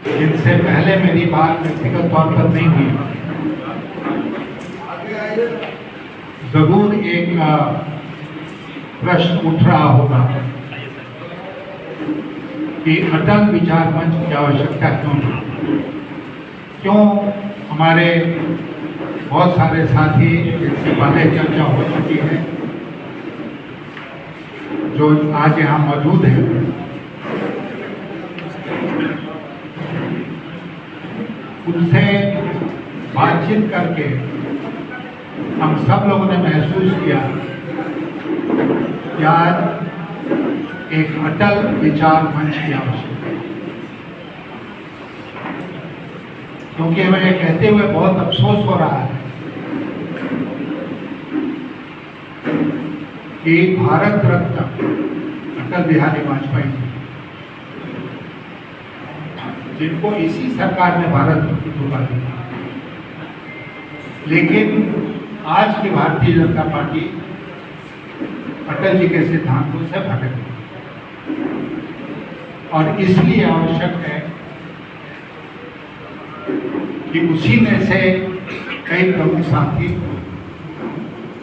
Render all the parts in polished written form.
जिनसे पहले मेरी बात व्यक्तिगत तौर पर नहीं हुई, जरूर एक प्रश्न उठ रहा होगा कि अटल विचार मंच की आवश्यकता क्यों हमारे बहुत सारे साथी जिनसे पहले चर्चा हो चुकी है, जो आज यहाँ मौजूद हैं, उनसे बातचीत करके हम सब लोगों ने महसूस किया कि आज एक अटल विचार मंच की आवश्यकता है। क्योंकि हमें ये कहते हुए बहुत अफसोस हो रहा है कि भारत रत्न अटल बिहारी वाजपेयी जी, जिनको इसी सरकार ने भारत रत्न दिलवा दिया, लेकिन आज की भारतीय जनता पार्टी अटल जी के सिद्धांतों से भटक गई और इसलिए आवश्यक है कि उसी में से कई प्रमुख साथी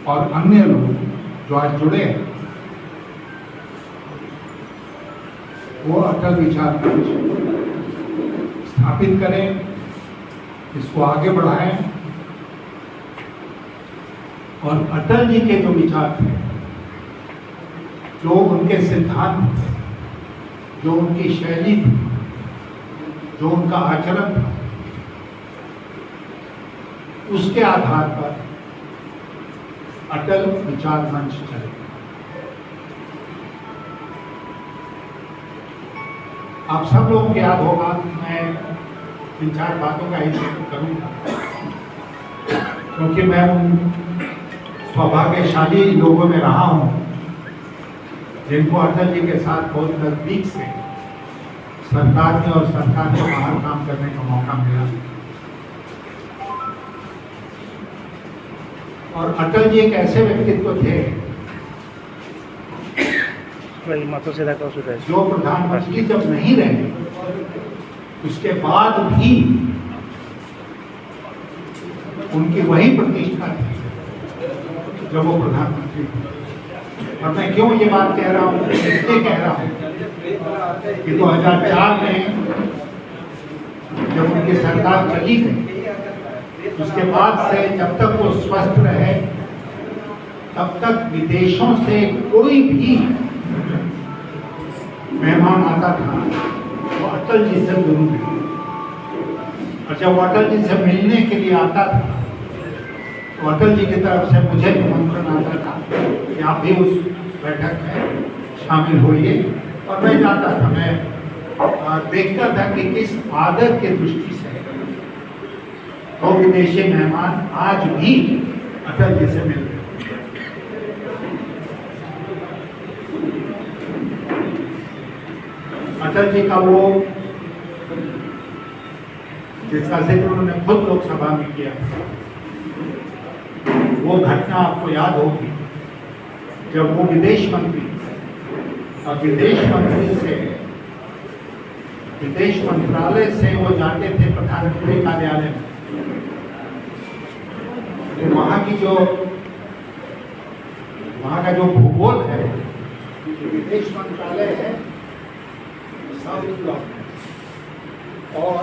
और अन्य लोग जो आज जुड़े हैं, वो अटल विचार मंच स्थापित करें, इसको आगे बढ़ाएं और अटल जी के जो विचार थे, जो उनके सिद्धांत थे, जो उनकी शैली थी, जो उनका आचरण था, उसके आधार पर अटल विचार मंच चले। आप सब लोगों को याद होगा कि मैं 3-4 बातों का ही जिक्र करूंगा, क्योंकि मैं उन सौभाग्यशाली लोगों में रहा हूं जिनको अटल जी के साथ बहुत नजदीक से सरकार में और सरकार के बाहर काम करने का मौका मिला। और अटल जी एक ऐसे व्यक्तित्व थे जो प्रधानमंत्री जब नहीं रहे, उसके बाद भी उनकी वही प्रतिष्ठा थी जब वो प्रधानमंत्री थे। और मैं क्यों ये बात कह रहा हूँ, इसलिए कह रहा हूँ कि 2004 में जब उनकी सरकार चली गई, उसके बाद से जब तक वो स्वस्थ रहे, तब तक विदेशों से कोई भी मेहमान आता था वो अटल जी से जरूर मिलता, और जब अटल जी से मिलने के लिए आता था तो अटल जी की तरफ से मुझे निमंत्रण आता था कि आप भी उस बैठक में शामिल होइए। और मैं जाता था, मैं देखता था कि किस आदर की दृष्टि से वो विदेशी मेहमान आज भी अटल जी से मिलते हैं। अटल जी का वो जिसका जिक्र उन्होंने खुद लोकसभा में किया, वो घटना आपको याद होगी जब वो विदेश मंत्री और विदेश मंत्रालय से वो जाते थे प्रधानमंत्री कार्यालय में, तो वहाँ का जो भूगोल है, विदेश मंत्रालय है साउथ ब्लॉक में, और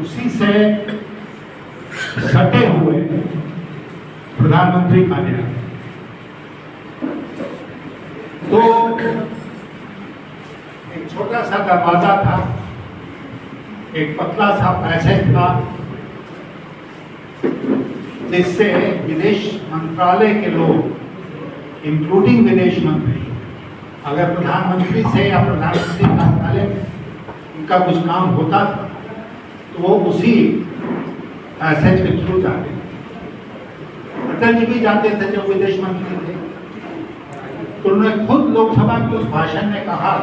उसी से सटे हुए प्रधानमंत्री कार्यालय। तो एक छोटा सा दरवाजा था, एक पतला सा पैसेज था, जिससे विदेश मंत्रालय के लोग, इंक्लूडिंग विदेश मंत्री, अगर प्रधानमंत्री से या प्रधानमंत्री कार्यालय में उनका कुछ काम होता था तो वो उसी पैसेज के थ्रू जाते थे। अटल जी भी जाते थे जब विदेश मंत्री थे, तो उन्होंने खुद लोकसभा के उस भाषण में कहा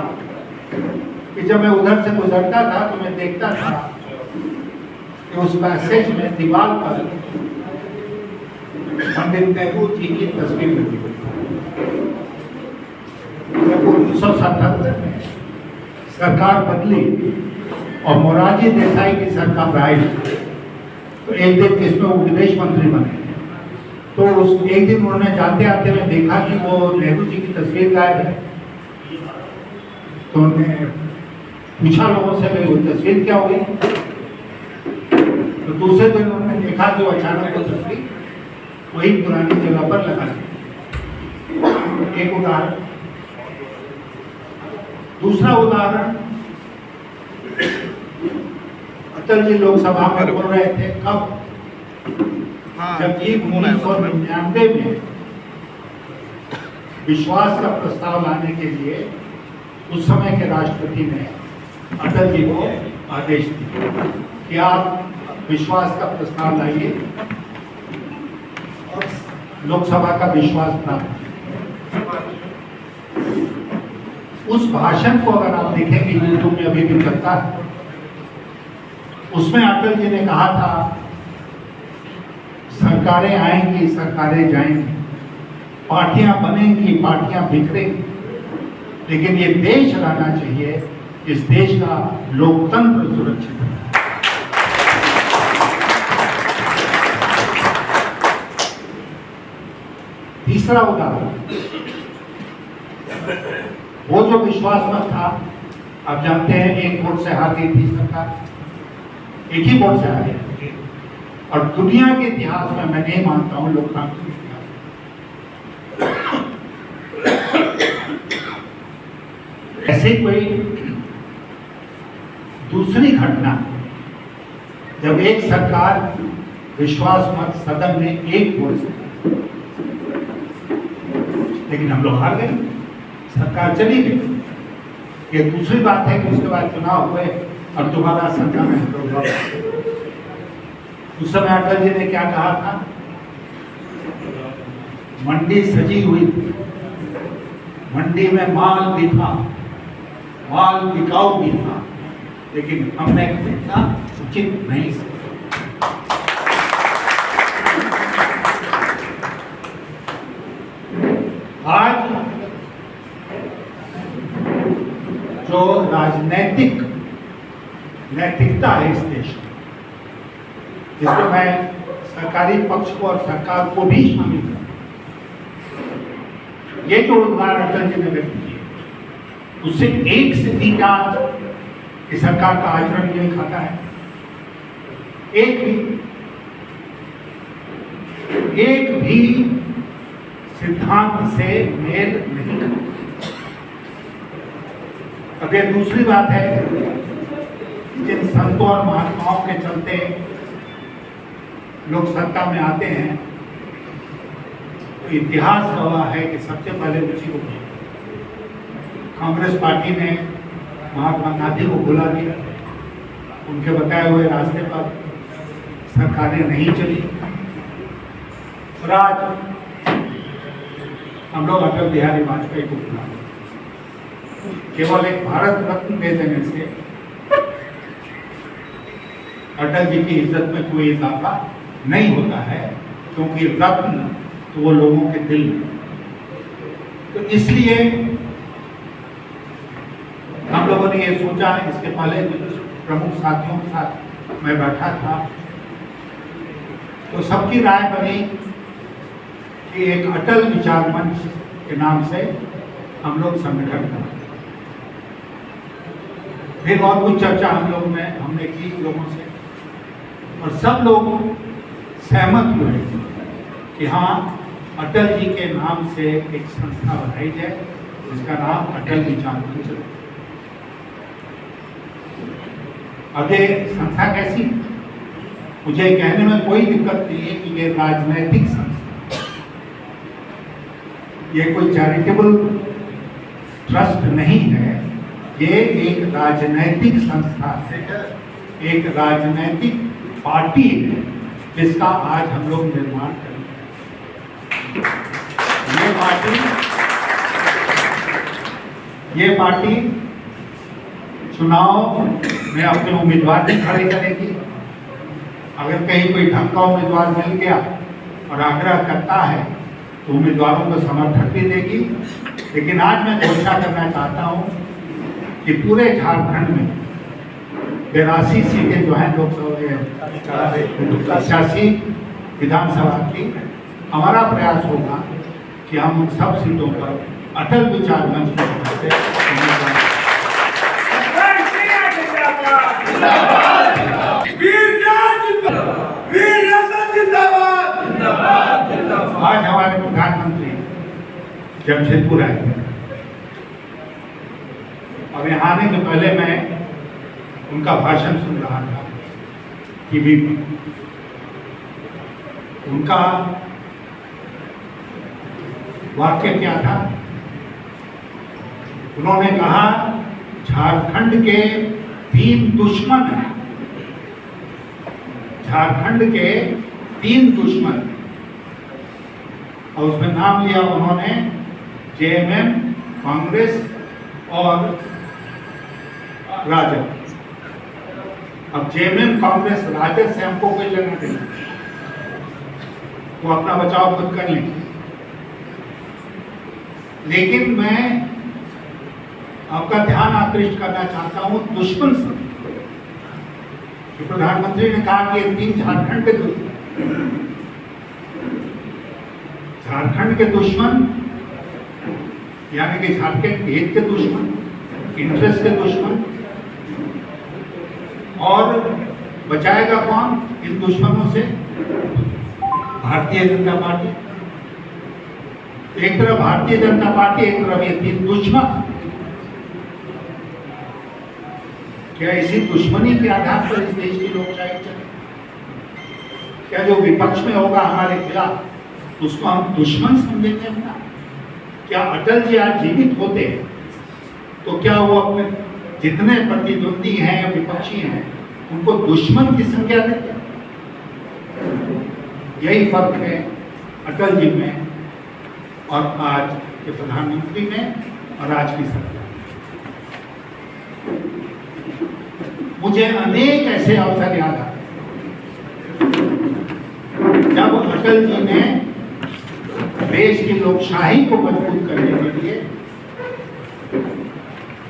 कि जब मैं उधर से गुजरता था तो मैं देखता था कि उस पैसेज में दीवार पर पंडित नेहरू जी की तस्वीर लगी हुई। जब 1977 में सरकार बदली और मोरारजी देसाई की सरकार आई, तो एक दिन इसमें वो विदेश मंत्री बने। तो उस एक दिन उन्होंने जाते आते में देखा कि वो नेहरू जी की तस्वीर गायब है। तो उन्होंने पूछा लोगों से भाई वो तस्वीर क्या हुई। तो दूसरे दिन उन्होंने देखा कि वो अचानक वो तस्वीर वही पुरानी जगह पर लगा दी। एक उदाहरण। दूसरा उदाहरण, अटल जी लोकसभा में बोल रहे थे कब, जबकि 1999 में विश्वास का प्रस्ताव लाने के लिए उस समय के राष्ट्रपति ने अटल जी को आदेश दिया कि आप विश्वास का प्रस्ताव लाइए और लोकसभा का विश्वास प्राप्त। उस भाषण को अगर आप देखेंगे, यूट्यूब में अभी भी चलता है, उसमें अटल जी ने कहा था सरकारें आएंगी, सरकारें जाएंगी, पार्टियां बनेंगी, पार्टियां बिखरेंगी, लेकिन ये देश रहना चाहिए, इस देश का लोकतंत्र सुरक्षित है। तीसरा उदाहरण, वो जो विश्वास मत था, आप जानते हैं एक वोट से हार गई थी सरकार, एक ही वोट से हार गई। और दुनिया के इतिहास में मैं नहीं मानता हूं लोकतांत्रिक इतिहास ऐसे कोई दूसरी घटना जब एक सरकार विश्वास मत सदन में एक वोट से, लेकिन हम लोग हार गए, सरकार चली गई। ये दूसरी बात है कि उसके बाद चुनाव हुए और दोबारा सरकार में हम लोग। उस समय अटल जी ने क्या कहा था, मंडी सजी हुई थी, मंडी में माल भी था, माल बिकाऊ भी था, लेकिन हमने खरीदना उचित नहीं समझा। आज जो राजनैतिक नैतिकता है इस देश में, जिसमें मैं सरकारी पक्ष को और सरकार को भी शामिल करता हूं, ये जो उदाहरण अटल जी ने व्यक्त किए, उससे एक सिद्धि क्या कि सरकार का आचरण नहीं खाता है, एक भी सिद्धांत से मेल नहीं करता। अब ये दूसरी बात है, जिन संतों और महात्माओं के चलते लोग सत्ता में आते हैं, तो इतिहास गवाह है कि सबसे पहले उसी को कांग्रेस पार्टी ने महात्मा गांधी को बुला दिया, उनके बताए हुए रास्ते पर सरकारें नहीं चली। और आज हम लोग अटल बिहारी वाजपेयी को बुला, केवल एक भारत रत्न दे देने से अटल जी की इज्जत में कोई इजाफा नहीं होता है, क्योंकि रत्न तो वो लोगों के दिल में। तो इसलिए हम लोगों ने ये सोचा, इसके पहले प्रमुख साथियों के साथ मैं बैठा था, तो सबकी राय बनी कि एक अटल विचार मंच के नाम से हम लोग संगठन करें। फिर और कुछ चर्चा हमने की लोगों से, और सब लोग सहमत हुए कि हाँ, अटल जी के नाम से एक संस्था बनाई जाए जिसका नाम अटल विचार मंच है। अब ये संस्था कैसी, मुझे कहने में कोई दिक्कत नहीं है कि ये राजनैतिक संस्था, ये कोई चैरिटेबल ट्रस्ट नहीं है, ये एक राजनैतिक संस्था है, एक राजनैतिक पार्टी है जिसका आज हम लोग निर्माण करेंगे। ये पार्टी चुनाव में अपने उम्मीदवार भी खड़े करेगी। अगर कहीं कोई ढंग का उम्मीदवार मिल गया और आग्रह करता है तो उम्मीदवारों को समर्थन भी देगी। लेकिन आज मैं घोषणा करना चाहता हूँ कि पूरे झारखंड में 82 सीटें जो हैं लोकसभा 85 विधानसभा की, हमारा प्रयास होगा कि हम उन सब सीटों पर अटल विचार मंच के आज हमारे प्रधानमंत्री जमशेदपुर आए थे। अब यहाँ आने के पहले मैं उनका भाषण सुन रहा था टीवी पर। उनका वाक्य क्या था? उन्होंने कहा झारखंड के 3 दुश्मन हैं, झारखंड के 3 दुश्मन, और उसमें नाम लिया उन्होंने जेएमएम, कांग्रेस और राजद। अब जेएमएम, कांग्रेस, राजद से हमको कोई लेना देना, वो अपना बचाव खुद कर लेंगे। लेकिन मैं आपका ध्यान आकृष्ट करना चाहता हूं दुश्मन से। प्रधानमंत्री ने कहा कि 3 झारखंड के दुश्मन, झारखंड के दुश्मन यानी कि झारखंड हित के दुश्मन, इंटरेस्ट के दुश्मन, और बचाएगा कौन इन दुश्मनों से? भारतीय जनता पार्टी। एक तरफ भारतीय जनता पार्टी, एक तरफ ये 3 दुश्मन। क्या इसी दुश्मनी के आधार पर इस देश की लोकशाही चले? क्या जो विपक्ष में होगा हमारे खिलाफ, उसको हम दुश्मन समझेंगे अपना? क्या अटल जी आज जीवित होते तो क्या वो अपने जितने प्रतिद्वंदी हैं, विपक्षी हैं, उनको दुश्मन की संज्ञा देते? यही फर्क है अटल जी में और आज के प्रधानमंत्री में और आज की सरकार। मुझे अनेक ऐसे अवसर याद आते जब अटल जी ने देश की लोकशाही को मजबूत करने के लिए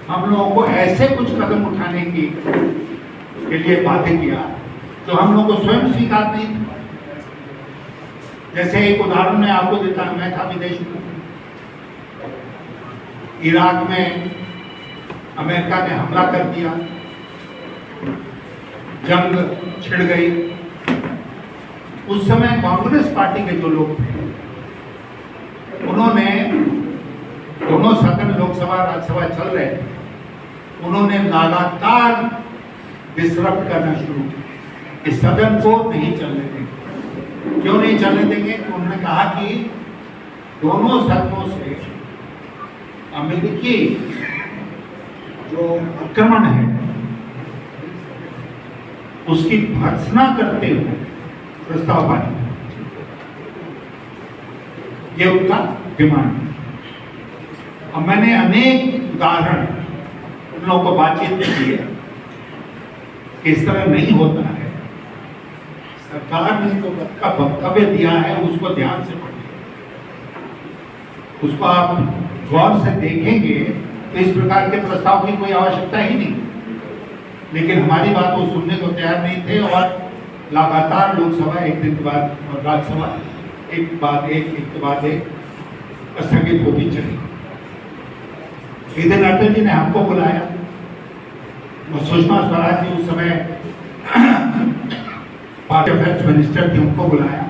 हम लोगों को ऐसे कुछ कदम उठाने के लिए बाध्य किया जो हम लोगों को स्वयं स्वीकार नहीं था। जैसे एक उदाहरण मैं आपको देता हूं, मैं था विदेश में, इराक में अमेरिका ने हमला कर दिया, जंग छिड़ गई। उस समय कांग्रेस पार्टी के जो लोग थे, उन्होंने दोनों सदन लोकसभा राज्यसभा चल रहे थे, उन्होंने लगातार डिसरप्ट करना शुरू किया। इस सदन को नहीं चलने देंगे। क्यों नहीं चलने देंगे? तो उन्होंने कहा कि दोनों सदनों से अमेरिकी जो आक्रमण है उसकी भर्त्सना करते हुए प्रस्ताव पारित, ये उनका डिमांड है। अब मैंने अनेक उदाहरण उन लोगों को बातचीत की है, इस तरह नहीं होता है। सरकार ने जो वक्तव्य दिया है उसको ध्यान से पढ़िए, उसको आप गौर से देखेंगे तो इस प्रकार के प्रस्ताव की कोई आवश्यकता ही नहीं। लेकिन हमारी बात वो सुनने को तैयार नहीं थे और लगातार लोकसभा एक दिन के बाद और राज्यसभा एक के बाद एक स्थगित होती चली। एक दिन अटल जी ने हमको बुलाया, और सुषमा स्वराज जी उस समय पार्टी अफेयर्स मिनिस्टर थी, उनको बुलाया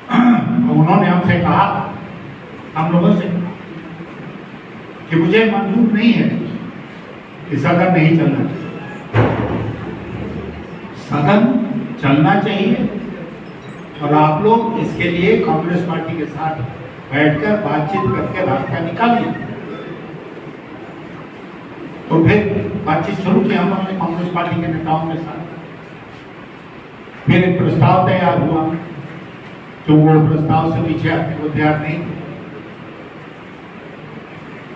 और उन्होंने हमसे कहा, हम लोगों से, कि मुझे मंजूर नहीं है कि सदन नहीं चलना चाहिए। सदन चलना चाहिए और आप लोग इसके लिए कांग्रेस पार्टी के साथ बैठकर बातचीत करके रास्ता निकालिए। तो फिर बातचीत शुरू की हम लोगों ने कांग्रेस पार्टी के नेताओं के साथ। फिर एक प्रस्ताव तैयार हुआ, तो वो प्रस्ताव से पीछे हटने को तैयार नहीं थे।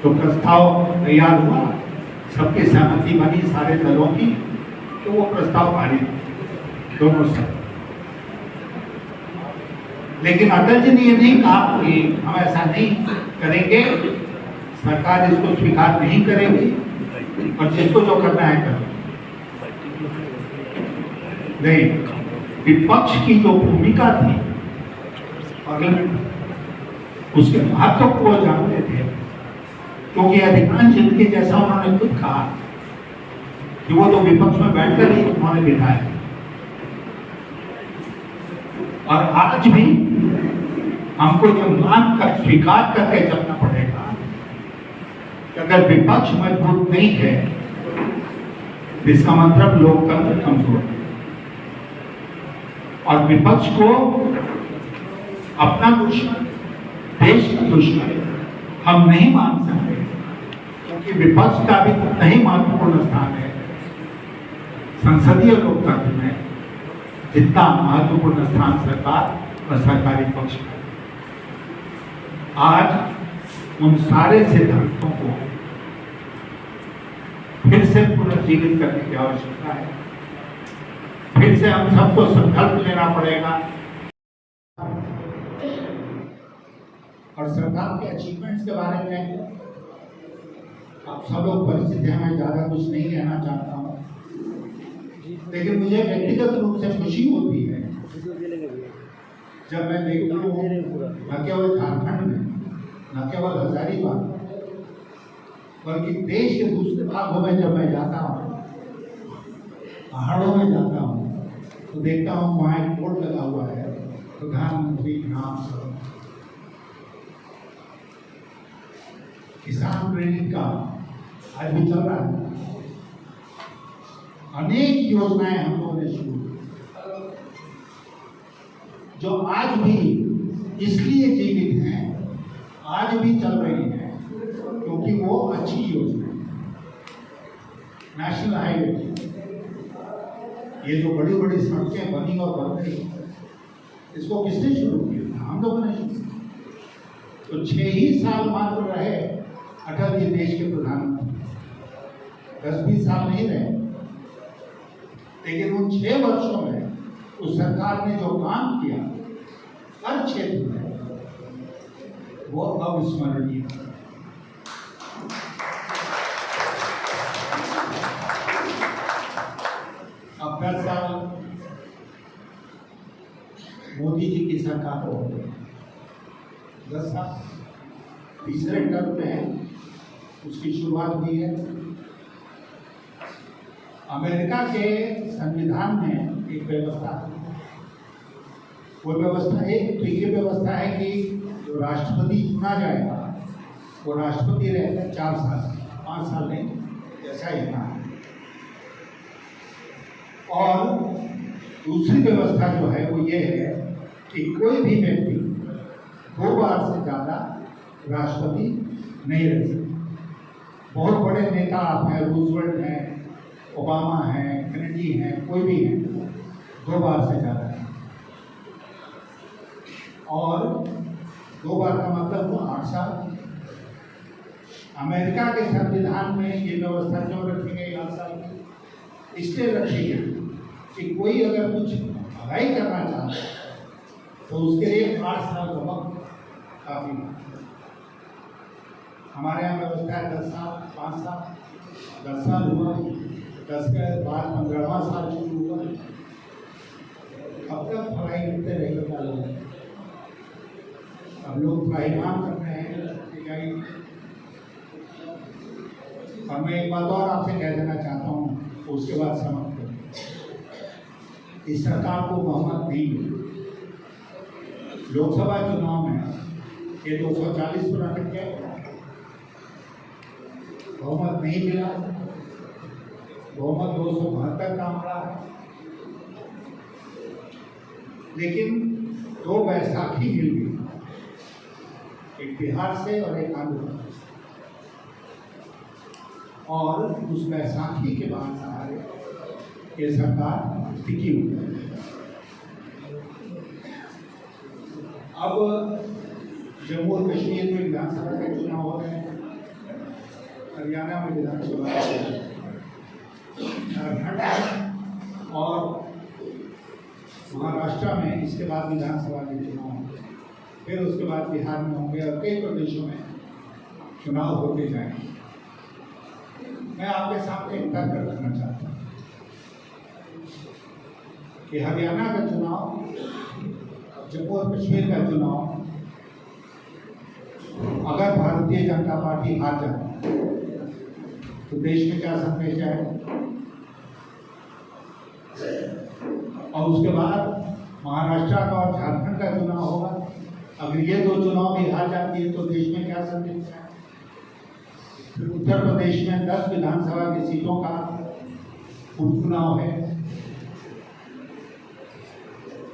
तो प्रस्ताव तैयार हुआ, सबकी सहमति बनी सारे दलों की, तो वो प्रस्ताव पारित दोनों से। लेकिन अटल जी ने ये नहीं कहा कि हम ऐसा नहीं करेंगे, सरकार इसको स्वीकार नहीं करेगी और जिसको जो करना है करो। नहीं, विपक्ष की जो भूमिका थी पार्लियामेंट, उसके महत्व को वो जानते थे, क्योंकि अधिकांश जिनके जैसा उन्होंने खुद कहा कि वो तो विपक्ष में बैठकर ही उन्होंने दिखाया। और आज भी हमको ये मान कर स्वीकार करके चलना पड़ेगा कि अगर विपक्ष मजबूत नहीं है, इसका मतलब लोकतंत्र कमजोर है। और विपक्ष को अपना दुश्मन, देश का दुश्मन हम नहीं मान सकते, क्योंकि विपक्ष का भी उतना ही महत्वपूर्ण स्थान है संसदीय लोकतंत्र में जितना महत्वपूर्ण स्थान सरकार और सरकारी पक्ष में। आज उन सारे सिद्धांतों को फिर से पुनर्जीवित करने की आवश्यकता है। फिर से हम सबको संकल्प लेना पड़ेगा और सरकार के अचीवमेंट्स के बारे में आप सब लोग परिचित हैं, मैं ज्यादा कुछ नहीं कहना चाहता हूँ, लेकिन मुझे व्यक्तिगत रूप से खुशी होती है जब मैं देखता हूँ न केवल झारखंड में, न केवल हजारीबाग, बल्कि देश के दूसरे भागों में जब मैं जाता हूँ, पहाड़ों में जाता हूँ, तो देखता हूँ वहाँ एक बोर्ड लगा हुआ है, प्रधानमंत्री ग्राम सड़क, किसान क्रेडिट कार्ड आज भी चल रहा है। अनेक योजनाएं हम लोगों ने शुरू की जो आज भी इसलिए जीवित हैं, आज भी चल रही हैं, क्योंकि वो अच्छी योजना है। नेशनल हाईवे, ये जो बड़ी बड़ी सड़कें बनी और बन रही, इसको किसने शुरू किया? हम लोगों ने शुरू किया। तो 6 ही साल मात्र रहे अटल जी देश के प्रधानमंत्री, 10-20 साल नहीं रहे, लेकिन उन 6 वर्षों में उस सरकार ने जो काम किया हर क्षेत्र में, वो अविस्मरणीय है। अब 10 साल मोदी जी की सरकार हो गई, 10 साल तीसरे टर्म में है, उसकी शुरुआत हुई है। अमेरिका के संविधान में एक व्यवस्था है, वो व्यवस्था एक तो ये व्यवस्था है कि जो राष्ट्रपति चुना जाएगा वो राष्ट्रपति रहेगा 4 साल, 5 साल नहीं, जैसा इतना है। और दूसरी व्यवस्था जो है वो ये है कि कोई भी व्यक्ति 2 बार से ज़्यादा राष्ट्रपति नहीं रह सकता। बहुत बड़े नेता आप हैं, रूजवेल्ट हैं, ओबामा हैं, केनेडी हैं, कोई भी है, 2 बार से ज़्यादा है। और 2 बार का मतलब वो 8 साल। अमेरिका के संविधान में ये व्यवस्था क्यों रखी गई 8 साल की? इसलिए रखी गई कि कोई अगर कुछ भलाई करना चाहता है तो उसके लिए 8 साल का वक्त काफी है। हमारे यहाँ व्यवस्था है 10 साल, 5 साल, 10 साल हुआ, 10 के बाद 15वां साल शुरू हुआ। अब तक पढ़ाई करते रहेगा लोग, अब लोग पढ़ाईमान कर रहे हैं। और मैं एक बात और आपसे कह देना चाहता हूँ, उसके बाद समाप्त करूँ। इस सरकार को बहुमत नहीं मिली। लोकसभा चुनाव में ये 240 पर अटक गया, बहुमत नहीं मिला, बहुमत 272 का मिला है। लेकिन 2 बैसाखी मिल गई, एक बिहार से और एक आंध्र प्रदेश, और उस बैसाखी के बाद सहारे ये सरकार टिकी हुई है। अब जम्मू और कश्मीर में विधानसभा के चुनाव हो रहे हैं, हरियाणा में विधानसभा, झारखंड और महाराष्ट्र में इसके बाद विधानसभा के चुनाव। फिर उसके बाद बिहार में होंगे और कई प्रदेशों में चुनाव होते जाएंगे। मैं आपके सामने एक तर्क रखना चाहता हूँ कि हरियाणा का चुनाव, जम्मू और कश्मीर का चुनाव अगर भारतीय जनता पार्टी हार जाती तो देश में क्या संदेश जाएगा, और उसके बाद महाराष्ट्र का और झारखंड का चुनाव होगा। अगर ये दो चुनाव भी हार जाती है तो देश में क्या संदेश जाएगा। फिर उत्तर प्रदेश में 10 विधानसभा की सीटों का उपचुनाव है।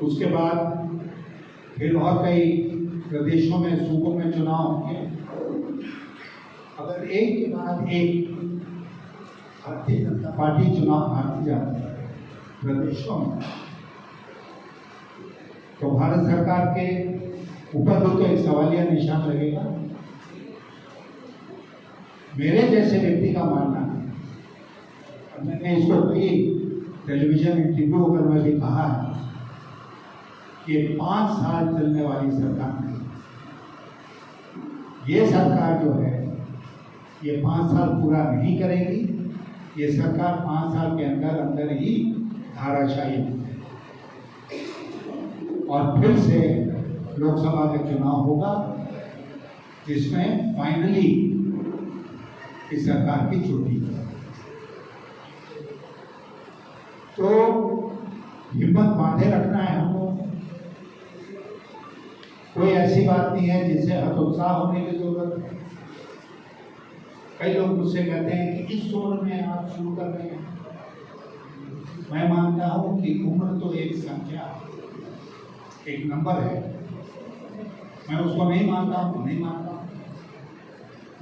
उसके बाद फिर और कई प्रदेशों में, सूबों में चुनाव होंगे। अगर एक के बाद एक भारतीय जनता पार्टी चुनाव हारती जाती है प्रदेशों में, तो भारत सरकार के ऊपर तो एक सवालिया निशान लगेगा। मेरे जैसे व्यक्ति का मानना है, मैंने इसको कई टेलीविजन इंटरव्यू पर में भी कहा है कि 5 साल चलने वाली सरकार नहीं, ये सरकार जो है ये 5 साल पूरा नहीं करेगी। ये सरकार 5 साल के अंदर अंदर ही धाराशायी हो और फिर से लोकसभा का चुनाव होगा, जिसमें फाइनली इस सरकार की छुट्टी है। तो हिम्मत बांधे रखना है हमको। कोई ऐसी बात नहीं है जिससे हतोत्साह होने की जरूरत है। कई लोग मुझसे कहते हैं कि इस उम्र में आप शुरू कर रहे हैं। मैं मानता हूं कि उम्र तो एक संख्या, एक नंबर है। मैं उसको नहीं मानता हूं, नहीं मानता हूं।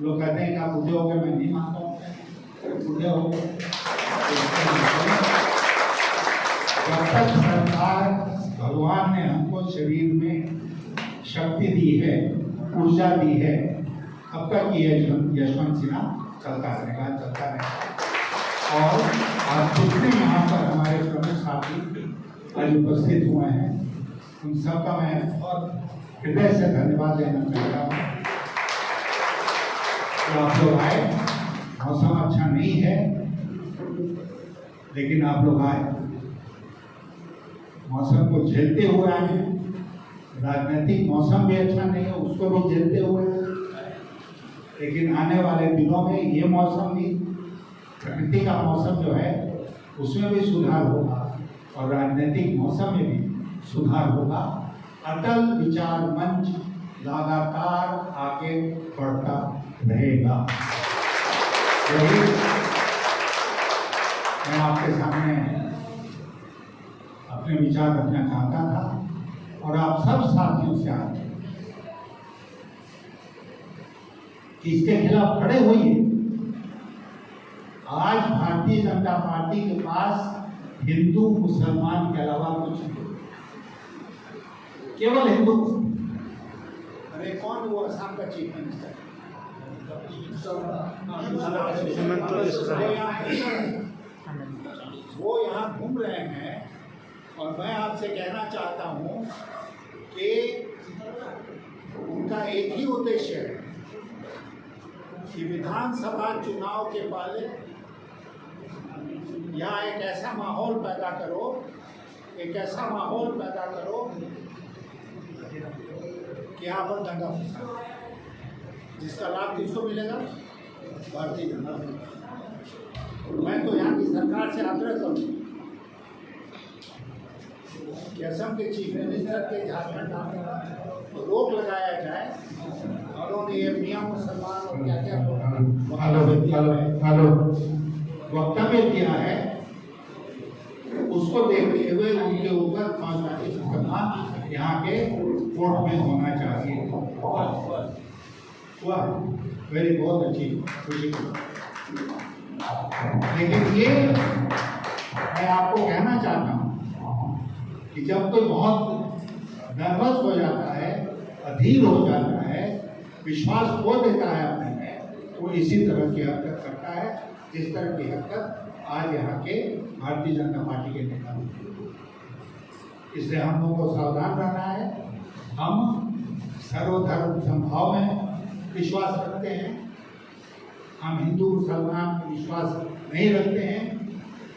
लोग कहते हैं कि आप बूढ़े हो गए, मैं नहीं मानता हूं। बूढ़े हो गए जब तक सरकार, भगवान ने हमको शरीर में शक्ति दी है, ऊर्जा दी है, अब तक ये यशवंत सिन्हा चलता रहेगा, चलता रहेगा। और आज जितने यहाँ पर हमारे प्रमुख साथी आज उपस्थित हुए हैं, उन सबका मैं बहुत हृदय से धन्यवाद देना चाहता हूँ। तो आप लोग आए, मौसम अच्छा नहीं है लेकिन आप लोग आए, मौसम को झेलते हुए आए हैं। राजनीतिक मौसम भी अच्छा नहीं है, उसको भी झेलते हुए, लेकिन आने वाले दिनों में ये मौसम भी, प्रकृति का मौसम जो है उसमें भी सुधार होगा और राजनीतिक मौसम में भी सुधार होगा। अटल विचार मंच लगातार आगे बढ़ता रहेगा। यही मैं आपके सामने अपने विचार रखना चाहता था और आप सब साथियों से आते इसके खिलाफ खड़े होइए। आज भारतीय जनता पार्टी के पास हिंदू मुसलमान के अलावा कुछ नहीं, केवल हिंदू। अरे कौन वो असम का चीफ मिनिस्टर, वो यहाँ घूम रहे हैं और मैं आपसे कहना चाहता हूँ कि उनका एक ही उद्देश्य है कि विधानसभा चुनाव के पहले यहाँ एक ऐसा माहौल पैदा करो, एक ऐसा माहौल पैदा करो कि यहाँ पर दंगा फसाद, जिसका लाभ किसको मिलेगा, भारतीय जनता पार्टी। मैं तो यहाँ की सरकार से आग्रह करूँ कि असम के चीफ मिनिस्टर के झारखंड आने पर रोक लगाया जाए और उन्हें ये मियाँ मुसलमान और क्या क्या वक्तव्य दिया है, उसको देखते हुए उनके ऊपर फौजदारी मुकदमा यहाँ के कोर्ट में होना चाहिए। वाह, वेरी बहुत अच्छी खुशी। लेकिन ये मैं आपको कहना चाहता हूँ कि जब कोई बहुत नर्वस हो जाता है, अधीर हो जाता है, विश्वास खो देता है अपने में, तो इसी तरह की हरकत करता है जिस तरह की हरकत आज यहाँ के भारतीय जनता पार्टी के नेता होते हैं। इसलिए हम लोगों को सावधान रहना है। हम सर्वधर्म समभाव में विश्वास रखते हैं। हम हिंदू मुसलमान में विश्वास नहीं रखते हैं,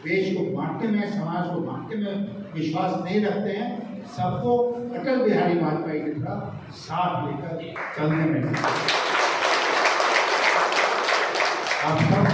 देश को बांटने में, समाज को बांटने में विश्वास नहीं रखते हैं। सबको अटल बिहारी वाजपेयी की तरह साथ लेकर चलने में आप सब